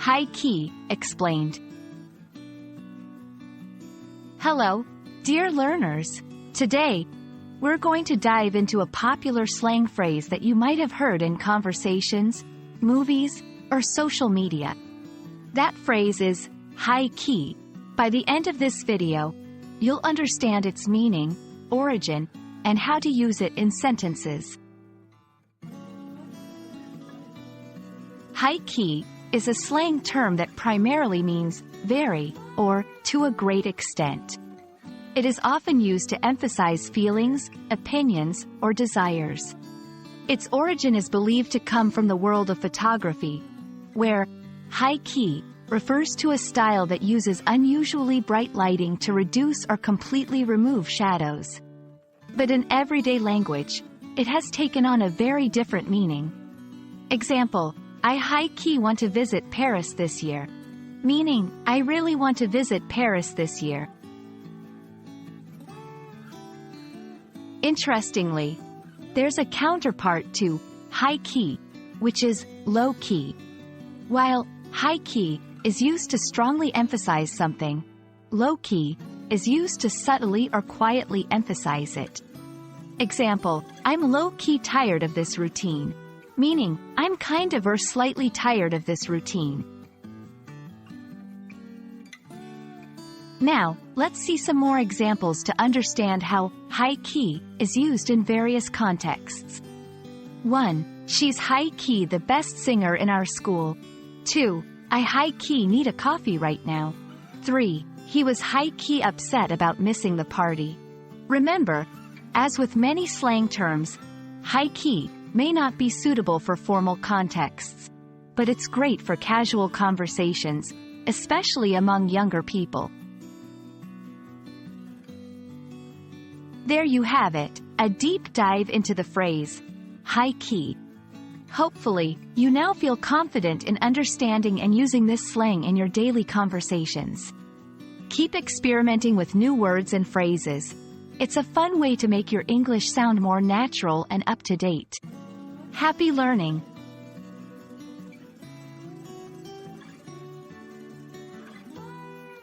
high key, explained. Hello, dear learners. Today, we're going to dive into a popular slang phrase that you might have heard in conversations, movies, or social media. That phrase is high key. By the end of this video, you'll understand its meaning, origin, and how to use it in sentences. High key is a slang term that primarily means very, or to a great extent. It is often used to emphasize feelings, opinions, or desires. Its origin is believed to come from the world of photography, where high key refers to a style that uses unusually bright lighting to reduce or completely remove shadows. But in everyday language, it has taken on a very different meaning. Example, I high-key want to visit Paris this year. Meaning, I really want to visit Paris this year. Interestingly, there's a counterpart to high-key, which is low-key. While high-key is used to strongly emphasize something, low-key is used to subtly or quietly emphasize it. Example, I'm low-key tired of this routine. Meaning, I'm kind of or slightly tired of this routine. Now, let's see some more examples to understand how high key is used in various contexts. 1. She's high key the best singer in our school. 2. I high key need a coffee right now. 3. He was high key upset about missing the party. Remember, as with many slang terms, high key may not be suitable for formal contexts, but it's great for casual conversations, especially among younger people. There you have it, a deep dive into the phrase, high key. Hopefully, you now feel confident in understanding and using this slang in your daily conversations. Keep experimenting with new words and phrases. It's a fun way to make your English sound more natural and up to date. Happy learning!